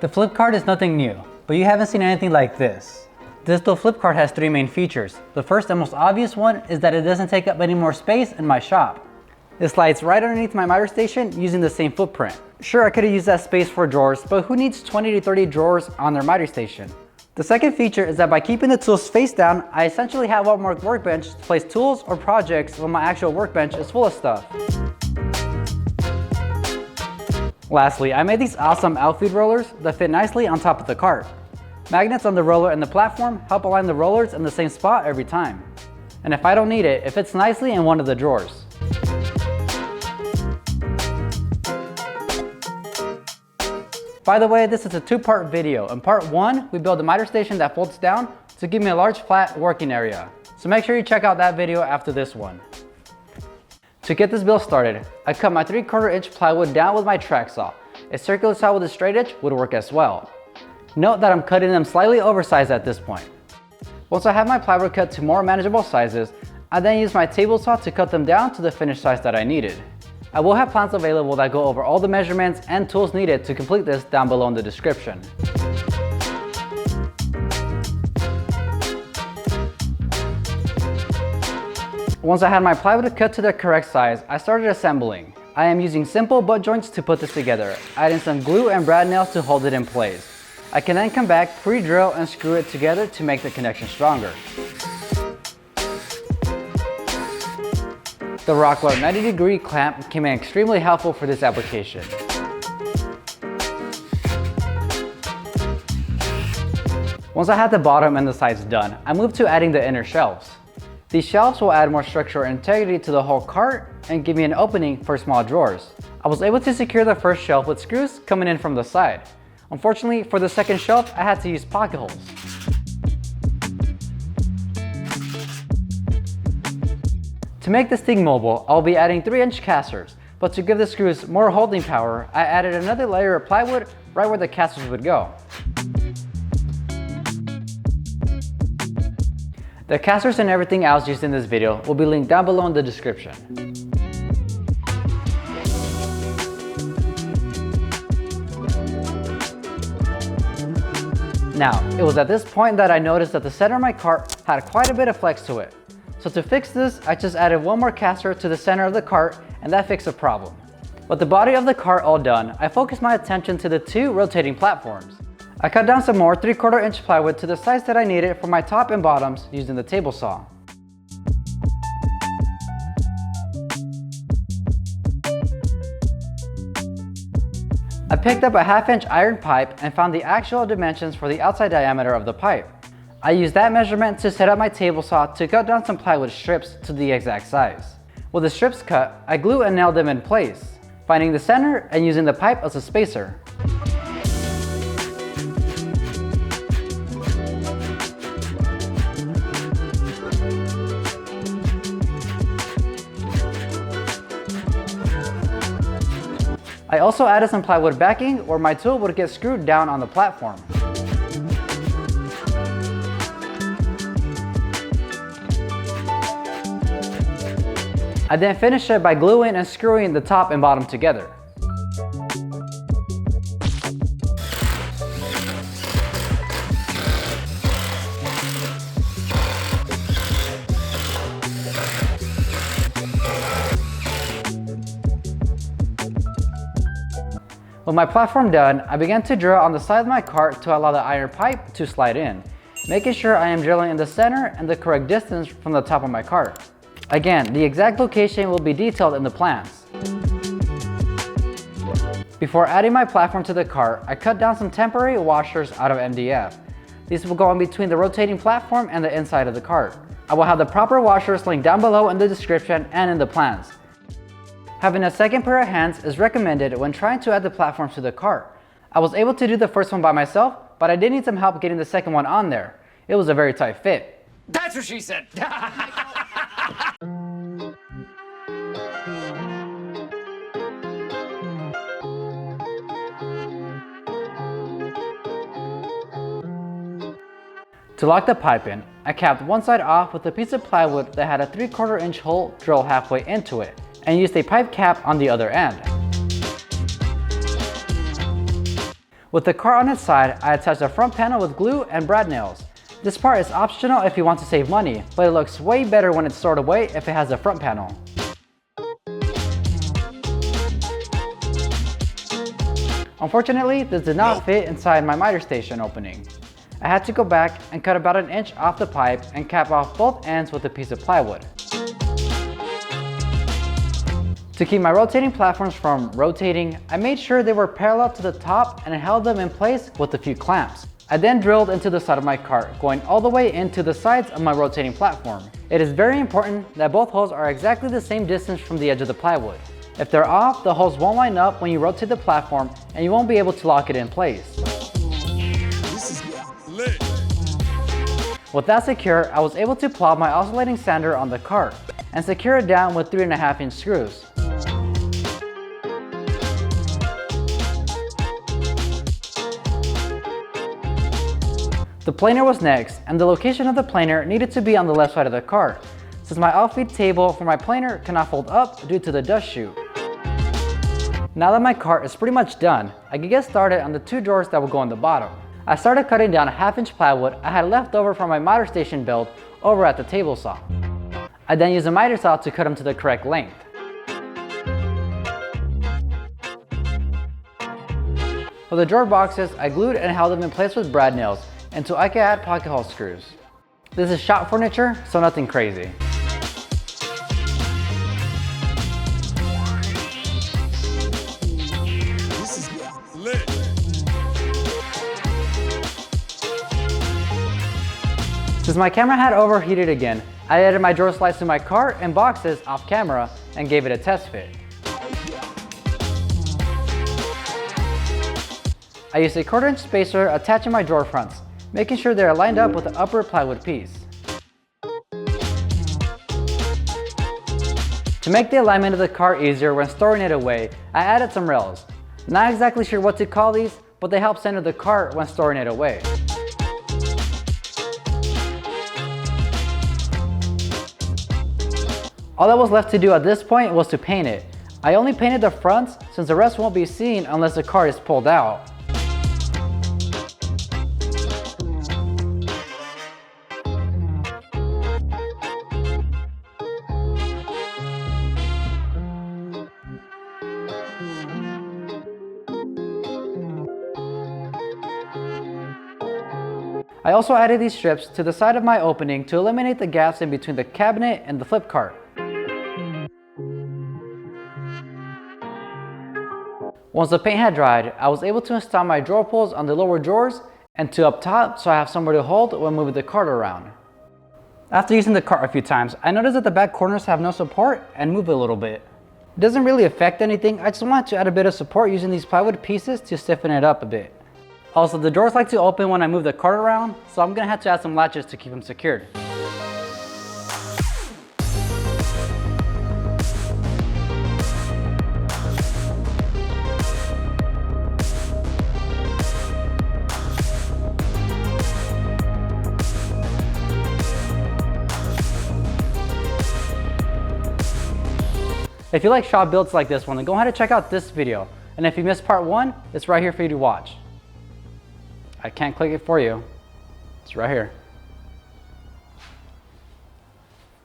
The flip cart is nothing new, but you haven't seen anything like this. This little flip cart has three main features. The first and most obvious one is that it doesn't take up any more space in my shop. It slides right underneath my miter station using the same footprint. Sure, I could have used that space for drawers, but who needs 20 to 30 drawers on their miter station? The second feature is that by keeping the tools face down, I essentially have one more workbench to place tools or projects when my actual workbench is full of stuff. Lastly, I made these awesome outfeed rollers that fit nicely on top of the cart. Magnets on the roller and the platform help align the rollers in the same spot every time. And if I don't need it, it fits nicely in one of the drawers. By the way, this is a two-part video. In part one, we build a miter station that folds down to give me a large flat working area. So make sure you check out that video after this one. To get this build started, I cut my 3/4 inch plywood down with my track saw. A circular saw with a straight edge would work as well. Note that I'm cutting them slightly oversized at this point. Once I have my plywood cut to more manageable sizes, I then use my table saw to cut them down to the finished size that I needed. I will have plans available that go over all the measurements and tools needed to complete this down below in the description. Once I had my plywood cut to the correct size, I started assembling. I am using simple butt joints to put this together, adding some glue and brad nails to hold it in place. I can then come back, pre-drill and screw it together to make the connection stronger. The Rockwell 90-degree clamp came in extremely helpful for this application. Once I had the bottom and the sides done, I moved to adding the inner shelves. These shelves will add more structural integrity to the whole cart and give me an opening for small drawers. I was able to secure the first shelf with screws coming in from the side. Unfortunately, for the second shelf, I had to use pocket holes. To make this thing mobile, I'll be adding 3-inch casters, but to give the screws more holding power, I added another layer of plywood right where the casters would go. The casters and everything else used in this video will be linked down below in the description. Now, it was at this point that I noticed that the center of my cart had quite a bit of flex to it. So to fix this, I just added one more caster to the center of the cart and that fixed the problem. With the body of the cart all done, I focused my attention to the two rotating platforms. I cut down some more 3/4 inch plywood to the size that I needed for my top and bottoms using the table saw. I picked up a 1/2-inch iron pipe and found the actual dimensions for the outside diameter of the pipe. I used that measurement to set up my table saw to cut down some plywood strips to the exact size. With the strips cut, I glue and nailed them in place, finding the center and using the pipe as a spacer. I also added some plywood backing where my tool would get screwed down on the platform. I then finished it by gluing and screwing the top and bottom together. With my platform done, I began to drill on the side of my cart to allow the iron pipe to slide in, making sure I am drilling in the center and the correct distance from the top of my cart. Again, the exact location will be detailed in the plans. Before adding my platform to the cart, I cut down some temporary washers out of MDF. These will go in between the rotating platform and the inside of the cart. I will have the proper washers linked down below in the description and in the plans. Having a second pair of hands is recommended when trying to add the platforms to the cart. I was able to do the first one by myself, but I did need some help getting the second one on there. It was a very tight fit. That's what she said! To lock the pipe in, I capped one side off with a piece of plywood that had a 3/4 inch hole drilled halfway into it, and used a pipe cap on the other end. With the car on its side, I attached the front panel with glue and brad nails. This part is optional if you want to save money, but it looks way better when it's stored away if it has a front panel. Unfortunately, this did not fit inside my miter station opening. I had to go back and cut about an inch off the pipe and cap off both ends with a piece of plywood. To keep my rotating platforms from rotating, I made sure they were parallel to the top and held them in place with a few clamps. I then drilled into the side of my cart, going all the way into the sides of my rotating platform. It is very important that both holes are exactly the same distance from the edge of the plywood. If they're off, the holes won't line up when you rotate the platform and you won't be able to lock it in place. This is lit. With that secure, I was able to plop my oscillating sander on the cart and secure it down with 3.5-inch screws. The planer was next, and the location of the planer needed to be on the left side of the cart, since my off-feed table for my planer cannot fold up due to the dust chute. Now that my cart is pretty much done, I can get started on the 2 drawers that will go on the bottom. I started cutting down a 1/2-inch plywood I had left over from my miter station build over at the table saw. I then used a miter saw to cut them to the correct length. For the drawer boxes, I glued and held them in place with brad nails until I could add pocket hole screws. This is shop furniture, so nothing crazy. This is lit. Since my camera had overheated again, I added my drawer slides to my cart and boxes off camera and gave it a test fit. I used a 1/4-inch spacer attaching my drawer fronts, making sure they are lined up with the upper plywood piece. To make the alignment of the cart easier when storing it away, I added some rails. Not exactly sure what to call these, but they help center the cart when storing it away. All that was left to do at this point was to paint it. I only painted the fronts since the rest won't be seen unless the cart is pulled out. I also added these strips to the side of my opening to eliminate the gaps in between the cabinet and the flip cart. Once the paint had dried, I was able to install my drawer pulls on the lower drawers and 2 up top so I have somewhere to hold when moving the cart around. After using the cart a few times, I noticed that the back corners have no support and move a little bit. It doesn't really affect anything, I just wanted to add a bit of support using these plywood pieces to stiffen it up a bit. Also, the doors like to open when I move the cart around, so I'm gonna have to add some latches to keep them secured. If you like shop builds like this one, then go ahead and check out this video. And if you missed part 1, it's right here for you to watch. I can't click it for you. It's right here.